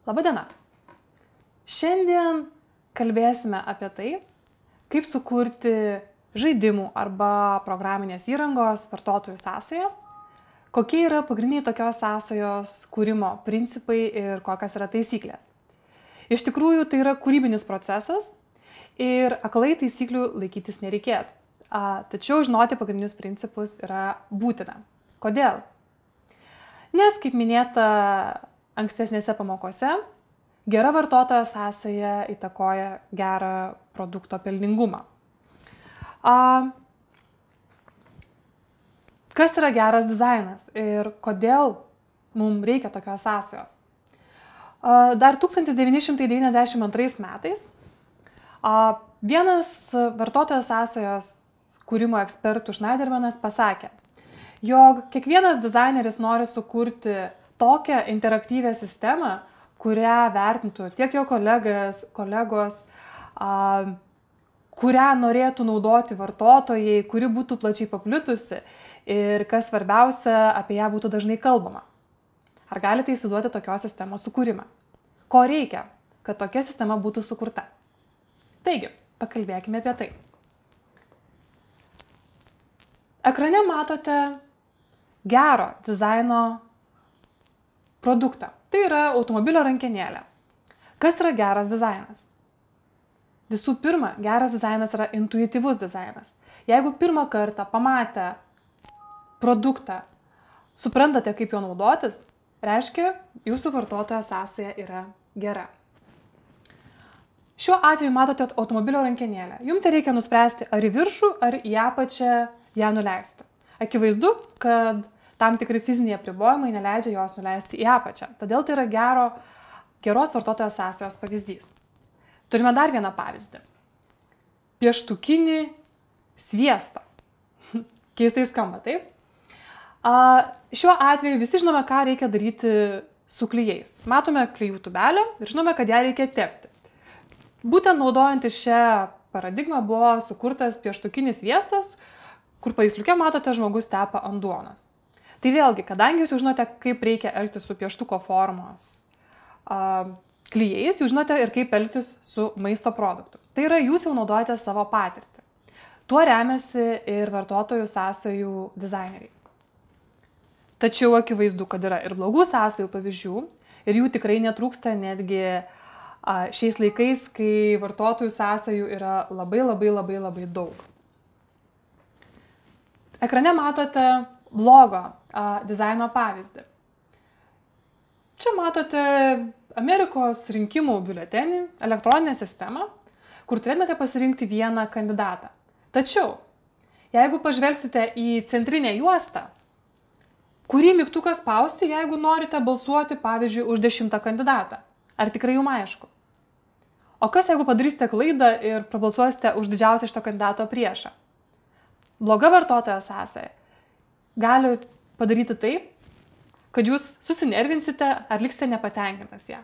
Labadiena! Šiandien kalbėsime apie tai, kaip sukurti žaidimų arba programinės įrangos vartotojų sąsają, kokie yra pagrindiniai tokios sąsajos kūrimo principai ir kokios yra taisyklės. Iš tikrųjų, tai yra kūrybinis procesas ir aklai taisyklių laikytis nereikėtų. Tačiau žinoti pagrindinius principus yra būtina. Kodėl? Nes, kaip minėta ankstesnėse pamokose, gera vartotojo sąsaja įtakoja gerą produkto pelningumą. Kas yra geras dizainas ir kodėl mums reikia tokios sąsajos? Dar 1992 metais vienas vartotojo sąsajos kūrimo ekspertų Schneidermanas pasakė, jog kiekvienas dizaineris nori sukurti tokią interaktyvią sistemą, kurią vertintų tiek jo kolegos, kurią norėtų naudoti vartotojai, kuri būtų plačiai paplitusi ir, kas svarbiausia, apie ją būtų dažnai kalbama. Ar galite įsivaizduoti tokios sistemos sukūrimą? Ko reikia, kad tokia sistema būtų sukurta? Taigi, pakalbėkime apie tai. Ekrane matote gero dizaino produktą. Tai yra automobilio rankenėlė. Kas yra geras dizainas? Visų pirma, geras dizainas yra intuityvus dizainas. Jeigu pirmą kartą pamatę produktą, suprantate, kaip jo naudotis, reiškia, jūsų vartotojo sąsaja yra gera. Šiuo atveju matote automobilio rankenėlę. Jums tai reikia nuspręsti, ar į viršų, ar į apačią ją nuleisti. Akivaizdu, kad tam tikri fiziniai apribojimai neleidžia jos nuleisti į apačią. Todėl tai yra geros vartotojo sąsajos pavyzdys. Turime dar vieną pavyzdį. Pieštukinį sviestą. Keistai skamba, taip? Šiuo atveju visi žinome, ką reikia daryti su klijais. Matome klijų tubelę ir žinome, kad ją reikia tepti. Būtent naudojantis šią paradigmą buvo sukurtas pieštukinis sviestas, kur paveiksliuke matote žmogus tepa ant duonos. Tai vėlgi, kadangi jūs jau žinote, kaip reikia elgtis su pieštuko formos klijais, jūs žinote ir kaip elgtis su maisto produktu. Tai yra, jūs jau naudojate savo patirtį. Tuo remiasi ir vartotojų sąsajų dizaineriai. Tačiau akivaizdu, kad yra ir blogų sąsajų pavyzdžių ir jų tikrai netrūksta netgi šiais laikais, kai vartotojų sąsajų yra labai daug. Ekrane matote blogo dizaino pavyzdį. Čia matote Amerikos rinkimų biuletenį, elektroninę sistemą, kur turėtumėte pasirinkti vieną kandidatą. Tačiau, jeigu pažvelgsite į centrinę juostą, kurį mygtuką spausti, jeigu norite balsuoti, pavyzdžiui, už 10 kandidatą? Ar tikrai jums aišku? O kas, jeigu padarysite klaidą ir prabalsuosite už didžiausią šito kandidato priešą? Bloga vartotojo sąsaja gali padaryti taip, kad jūs susinervinsite ar liksite nepatenkintas ją.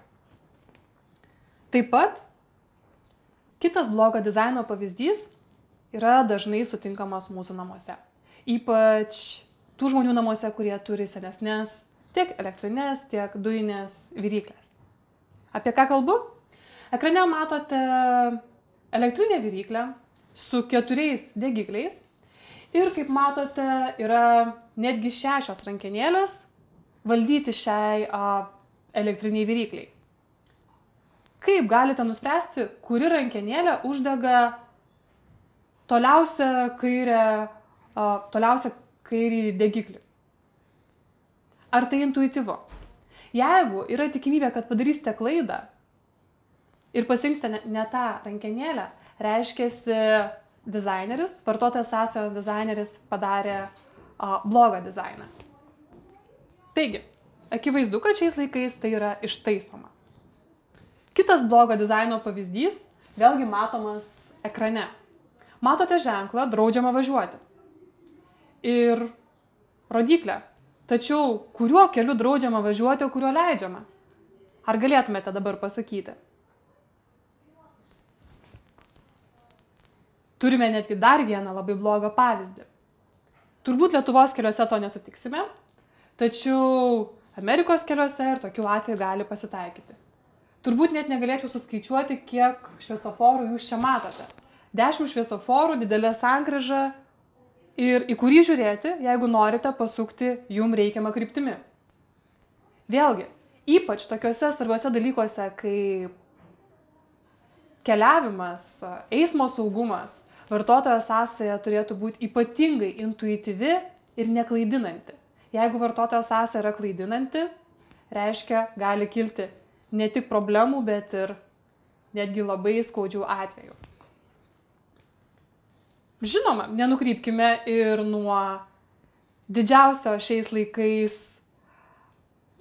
Taip pat, kitas blogo dizaino pavyzdys yra dažnai sutinkamas mūsų namuose. Ypač tų žmonių namuose, kurie turi senesnės tiek elektrinės, tiek dujinės viryklės. Apie ką kalbu? Ekrane matote elektrinę viryklę su 4 degikliais ir, kaip matote, yra netgi 6 rankenėlės valdyti šiai elektriniai virykliai. Kaip galite nuspręsti, kuri rankenėlė uždega toliausią kairį degiklį? Ar tai intuityvu? Jeigu yra tikimybė, kad padarysite klaidą ir pasirinksite ne tą rankenėlę, reiškiasi dizaineris, vartotojo sąsajos dizaineris padarė blogą dizainą. Taigi, akivaizdu, kad šiais laikais tai yra ištaisoma. Kitas blogo dizaino pavyzdys vėlgi matomas ekrane. Matote ženklą draudžiama važiuoti ir rodyklę. Tačiau kuriuo keliu draudžiama važiuoti, o kuriuo leidžiama? Ar galėtumėte dabar pasakyti? Turime netgi dar vieną labai blogą pavyzdį. Turbūt Lietuvos keliuose to nesutiksime, tačiau Amerikos keliuose ir tokių atvejų gali pasitaikyti. Turbūt net negalėčiau suskaičiuoti, kiek šviesoforų jūs čia matote. 10 šviesoforų, didelė sankryža ir į kurį žiūrėti, jeigu norite pasukti jum reikiamą kryptimi. Vėlgi, ypač tokiuose svarbiuose dalykuose, kaip keliavimas, eismo saugumas, vartotojo sąsaja turėtų būti ypatingai intuityvi ir neklaidinanti. Jeigu vartotojo sąsaja yra klaidinanti, reiškia, gali kilti ne tik problemų, bet ir netgi labai skaudžių atvejų. Žinoma, nenukrypkime ir nuo didžiausio šiais laikais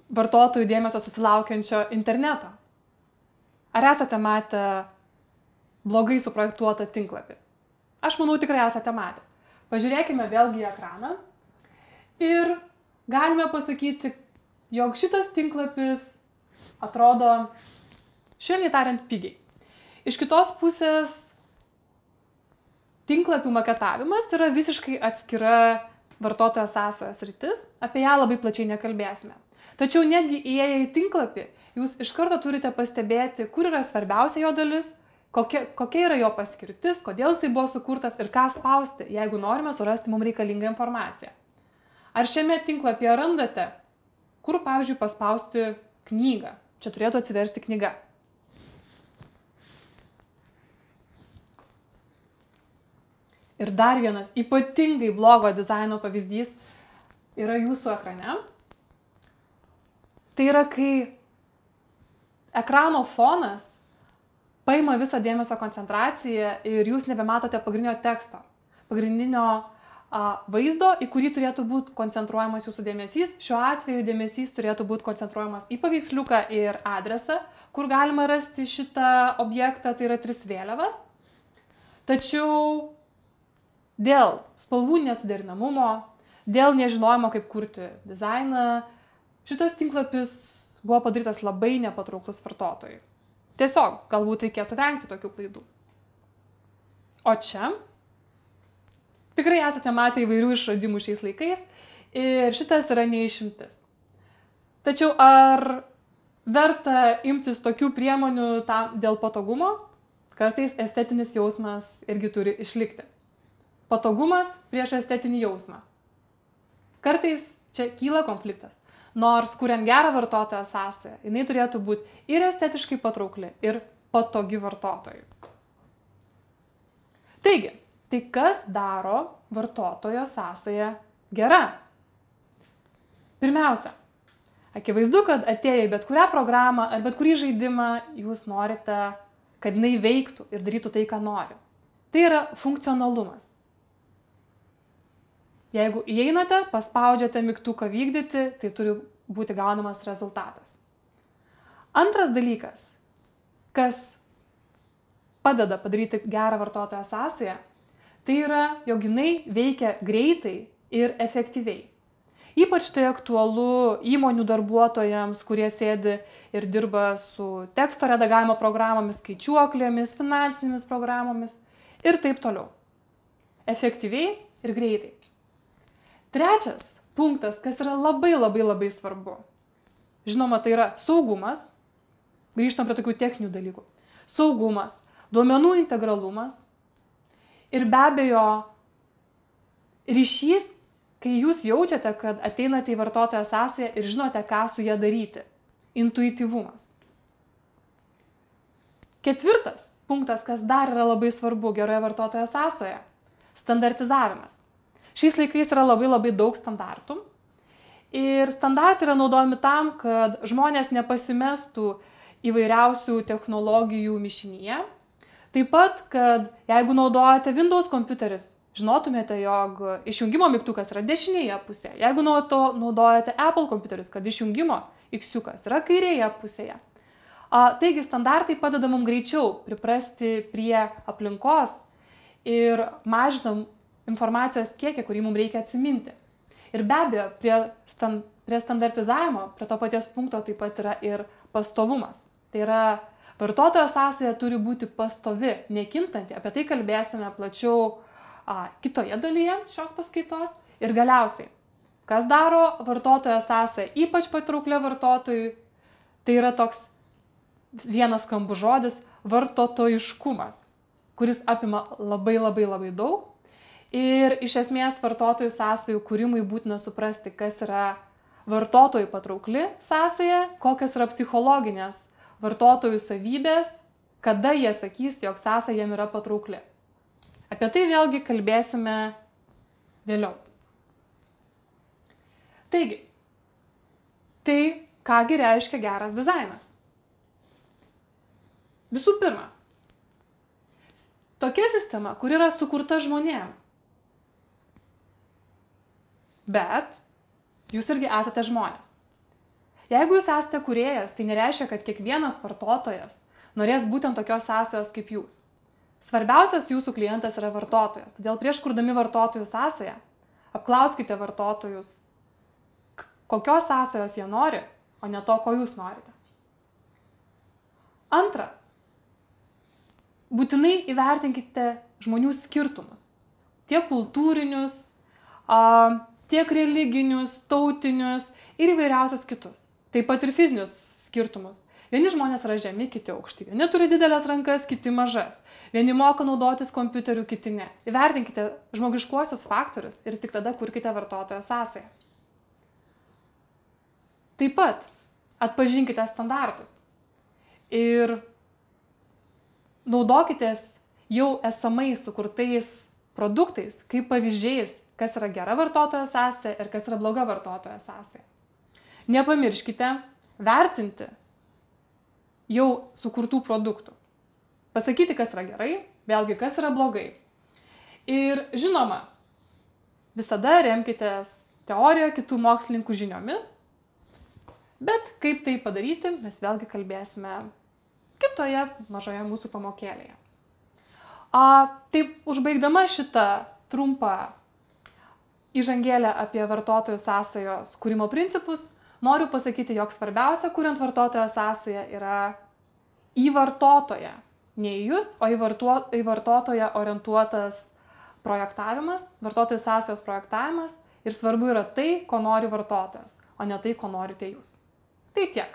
vartotojų dėmesio susilaukiančio interneto. Ar esate matę blogai suprojektuotą tinklapį? Aš manau, tikrai esate matę. Pažiūrėkime vėlgi į ekraną ir galime pasakyti, jog šitas tinklapis atrodo, švelniai tariant, pigiai. Iš kitos pusės, tinklapių maketavimas yra visiškai atskira vartotojo sąsajos sritis, apie ją labai plačiai nekalbėsime. Tačiau netgi įėję į tinklapį, jūs iš karto turite pastebėti, kur yra svarbiausia jo dalis, kokia yra jo paskirtis, kodėl jisai buvo sukurtas ir ką spausti, jeigu norime surasti mums reikalingą informaciją. Ar šiame tinklapyje randate, kur, pavyzdžiui, paspausti knygą? Čia turėtų atsiversti knyga. Ir dar vienas ypatingai blogo dizaino pavyzdys yra jūsų ekrane. Tai yra, kai ekrano fonas paima visą dėmesio koncentraciją ir jūs nebematote pagrindinio teksto, pagrindinio vaizdo, į kurį turėtų būti koncentruojamas jūsų dėmesys. Šiuo atveju dėmesys turėtų būti koncentruojamas į paveiksliuką ir adresą, kur galima rasti šitą objektą, tai yra 3 vėliavas. Tačiau dėl spalvų nesuderinamumo, dėl nežinojimo, kaip kurti dizainą, šitas tinklapis buvo padarytas labai nepatrauklus vartotojui. Tiesiog, galbūt reikėtų vengti tokių klaidų. O čia tikrai esate matę įvairių išradimų šiais laikais ir šitas yra neišimtis. Tačiau ar verta imtis tokių priemonių dėl patogumo? Kartais estetinis jausmas irgi turi išlikti. Patogumas prieš estetinį jausmą. Kartais čia kyla konfliktas. Nors kuriant gerą vartotojo sąsają, jinai turėtų būti ir estetiškai patraukli, ir patogi vartotojui. Taigi, tai kas daro vartotojo sąsają gera? Pirmiausia, akivaizdu, kad atėję į bet kurią programą ar bet kurį žaidimą jūs norite, kad jinai veiktų ir darytų tai, ką nori. Tai yra funkcionalumas. Jeigu įeinate, paspaudžiate mygtuką vykdyti, tai turi būti gaunamas rezultatas. Antras dalykas, kas padeda padaryti gerą vartotojo sąsają, tai yra, jog jinai veikia greitai ir efektyviai. Ypač tai aktualu įmonių darbuotojams, kurie sėdi ir dirba su teksto redagavimo programomis, skaičiuoklėmis, finansinėmis programomis ir taip toliau. Efektyviai ir greitai. Trečias punktas, kas yra labai svarbu. Žinoma, tai yra saugumas. Grįžtam prie tokių techninių dalykų. Saugumas, duomenų integralumas ir be abejo ryšys, kai jūs jaučiate, kad ateinate į vartotojo sąsają ir žinote, ką su ja daryti. Intuityvumas. Ketvirtas punktas, kas dar yra labai svarbu geroje vartotojo sąsajoje. Standartizavimas. Šiais laikais yra labai daug standartų ir standartai yra naudojami tam, kad žmonės nepasimestų įvairiausių technologijų mišinyje. Taip pat, kad jeigu naudojate Windows kompiuteris, žinotumėte, jog išjungimo mygtukas yra dešinėje pusėje. Jeigu naudojate Apple kompiuterius, kad išjungimo X-iukas yra kairėje pusėje. Taigi standartai padeda mums greičiau priprasti prie aplinkos ir mažinam informacijos kiekį, kurį mums reikia atsiminti. Ir be abejo, prie standartizavimo, prie to paties punkto taip pat yra ir pastovumas. Tai yra, vartotojo sąsaja turi būti pastovi, nekintanti. Apie tai kalbėsime plačiau kitoje dalyje šios paskaitos. Ir galiausiai, kas daro vartotojo sąsają ypač patrauklę vartotojui, tai yra toks vienas skambus žodis - vartotojiškumas, kuris apima labai daug. Ir iš esmės vartotojų sąsajų kūrimui būtina suprasti, kas yra vartotojui patraukli sąsaja, kokios yra psichologinės vartotojų savybės, kada jie sakys, jog sąsaja jiem yra patraukli. Apie tai vėlgi kalbėsime vėliau. Taigi, tai kągi reiškia geras dizainas? Visų pirma, tokia sistema, kur yra sukurta žmonėm. Bet jūs irgi esate žmonės. Jeigu jūs esate kūrėjas, tai nereiškia, kad kiekvienas vartotojas norės būtent tokios sąsajos kaip jūs. Svarbiausias jūsų klientas yra vartotojas. Todėl prieš kurdami vartotojų sąsają, apklauskite vartotojus, kokios sąsajos jie nori, o ne to, ko jūs norite. Antra, būtinai įvertinkite žmonių skirtumus. Tiek kultūrinius, tiek religinius, tautinius ir įvairiausius kitus. Taip pat ir fizinius skirtumus. Vieni žmonės yra žemi, kiti aukšti. Vieni turi didelės rankas, kiti mažas. Vieni moka naudotis kompiuteriu, kiti ne. Įvertinkite žmogiškuosius faktorius ir tik tada kurkite vartotojo sąsają. Taip pat atpažinkite standartus ir naudokitės jau esamai sukurtais produktais kaip pavyzdžiais, kas yra gera vartotojo sąsaja ir kas yra bloga vartotojo sąsaja. Nepamirškite vertinti jau sukurtų produktų. Pasakyti, kas yra gerai, vėlgi, kas yra blogai. Ir žinoma, visada remkitės teoriją kitų mokslininkų žiniomis, bet kaip tai padaryti, mes vėlgi kalbėsime kitoje mažoje mūsų pamokėlėje. Taip, užbaigdama šitą trumpą įžangėlę apie vartotojų sąsajos kūrimo principus, noriu pasakyti, jog svarbiausia, kuriant vartotojo sąsają, yra į vartotoją, ne į jūs, o į vartotoją orientuotas projektavimas, vartotojų sąsajos projektavimas ir svarbu yra tai, ko nori vartotojas, o ne tai, ko norite jūs. Tai tiek.